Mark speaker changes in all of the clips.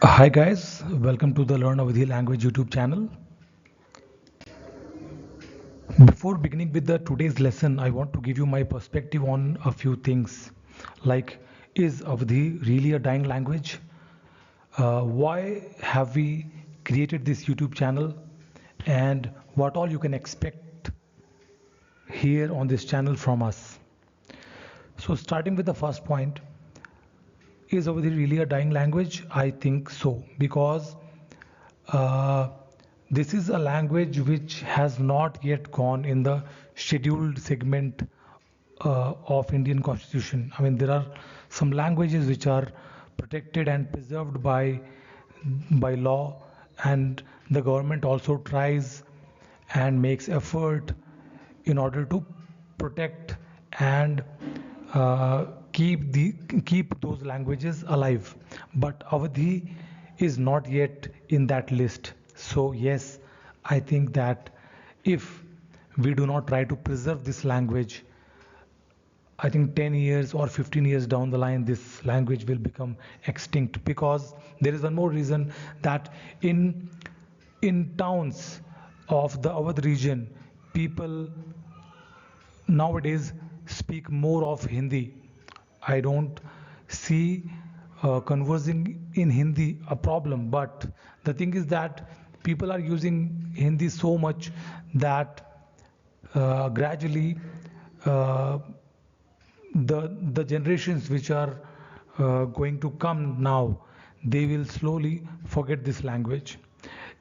Speaker 1: Hi guys, welcome to the Learn Awadhi Language YouTube channel. Before beginning with the today's lesson, I want to give you my perspective on a few things. Like, is Awadhi really a dying language? Why have we created this YouTube channel? And what all you can expect here on this channel from us. So, starting with the first point, is Awadhi really a dying language? I think so, because Uh, this is a language which has not yet gone in the scheduled segment of Indian Constitution. I mean, there are some languages which are protected and preserved by law, and the government also tries and makes effort in order to protect and uh, keep those languages alive. But Awadhi is not yet in that list. So yes, I think that if we do not try to preserve this language, I think 10 years or 15 years down the line, this language will become extinct. Because there is one more reason, that in in towns of the Awadh region, people nowadays speak more of Hindi. I don't see conversing in Hindi a problem, but the thing is that people are using Hindi so much that gradually uh, the generations which are going to come now, they will slowly forget this language.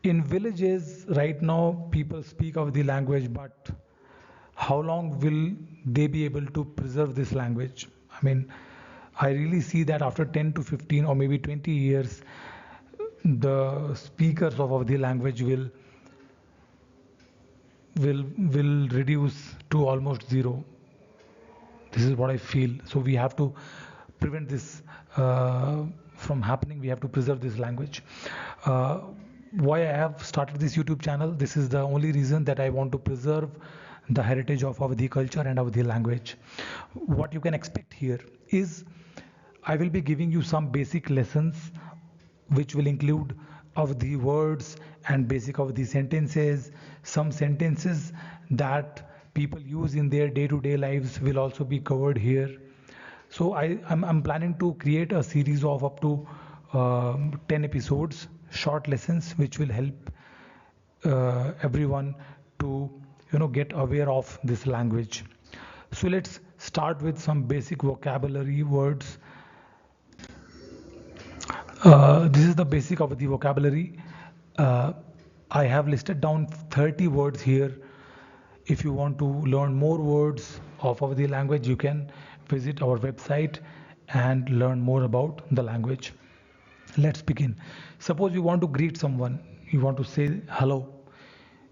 Speaker 1: In villages right now, people speak of the language, but how long will they be able to preserve this language? I mean, I really see that after 10 to 15 or maybe 20 years, the speakers of the language will reduce to almost zero. This is what I feel. So we have to prevent this from happening. We have to preserve this language. Uh, why I have started this YouTube channel? This is the only reason, that I want to preserve the heritage of Awadhi culture and Awadhi language. What you can expect here is, I will be giving you some basic lessons which will include of the words and basic of the sentences. Some sentences that people use in their day-to-day lives will also be covered here. So I'm planning to create a series of up to 10 episodes, short lessons, which will help everyone to get aware of this language. So let's start with some basic vocabulary words. This is the basic of the vocabulary. Uh, I have listed down 30 words here. If you want to learn more words of the language, you can visit our website and learn more about the language. Let's begin. Suppose you want to greet someone, you want to say hello.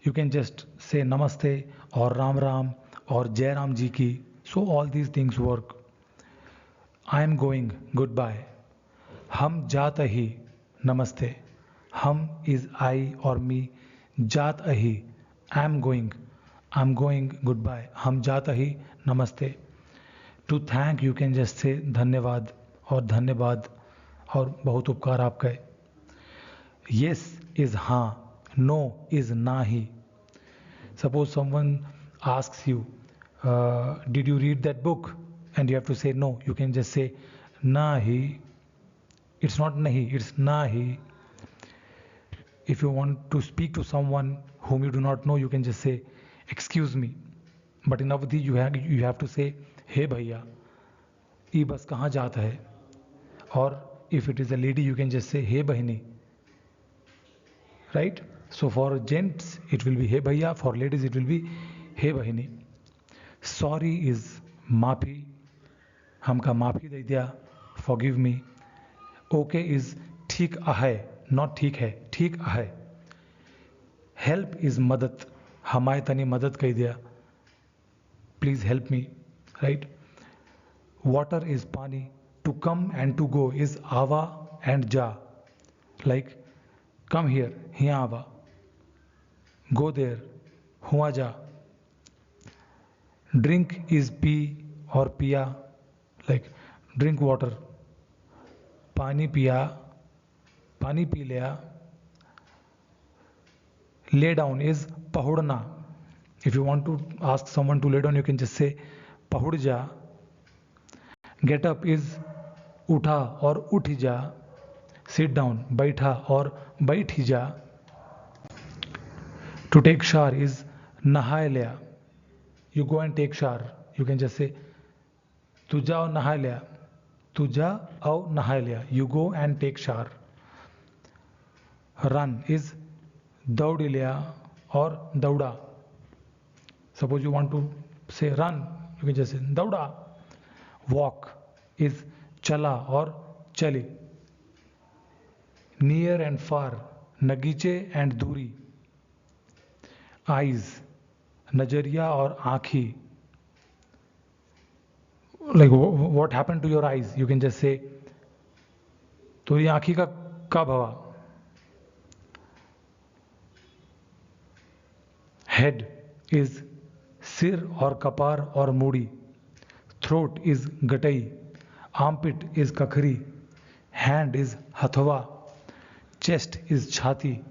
Speaker 1: You can just say namaste or ram ram or jai ram ji ki. So all these things work. I am going, goodbye. हम जात ही, namaste. Hum is I or me. Jat ahi, I'm going. I'm going, goodbye. Hum jat ahi, namaste. To thank, you can just say धन्यवाद और धन्यवाद और बहुत उपकार आपका है. Yes is हाँ, no is nahi. Suppose someone asks you, did you read that book? And you have to say no. You can just say nahi. It's not nahi, it's nahi. If you want to speak to someone whom you do not know, you can just say excuse me. But in Awadhi, you have to say hey bhaiya, ये बस कहाँ जाता है. Or if it is a lady, you can just say hey bahini, right? So for gents it will be hey bhaiya, for ladies it will be hey bahini. Sorry is maafi, हमका माफी दे दिया, forgive me. Okay is ठीक है, not ठीक है, ठीक है. Help is मदद, हमारे तनी मदद कह दिया, please help me, right? Water is pani, to come and to go is आवा and जा, like come here, यहाँ आवा. Go there, हुआ जा. Drink is pee or पिया, like drink water. पानी पिया, पानी पी लिया. Lay down is pahudna. If you want to ask someone to lay down, you can just say pahud ja. Get up is utha or uthi ja. Sit down, baitha or baithi ja. To take shower is nahai liya. You go and take shower. You can just say tu jao nahai liya. Tu ja aur nahai liya. You go and take shower. Run is daud liya or dauda. Suppose you want to say run, you can just say dauda. Walk is chala or chali. Near and far, nagiche and duri. Eyes, najariya or aankhi. Like what happened to your eyes? You can just say turi aankhi ka kab hava. Head is sir or kapar or mudi. Throat is gatai. Armpit is kakhri. Hand is hathwa. Chest is chhati.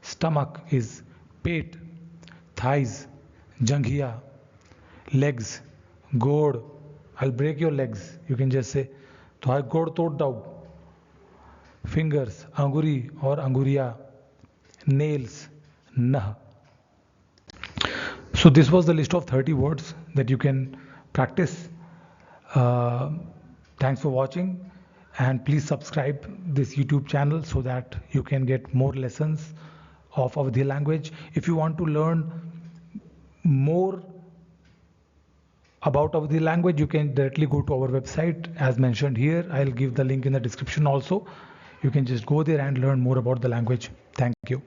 Speaker 1: Stomach is pet. Thighs janghiya. Legs god. I'll break your legs. You can just say to god tod dau. Fingers anguri or anguriya. Nails nah. So this was the list of 30 words that you can practice. Thanks for watching, and please subscribe this YouTube channel so that you can get more lessons of Awadhi language. If you want to learn more about Awadhi language, you can directly go to our website as mentioned here. I'll give the link in the description also. You can just go there and learn more about the language. Thank you.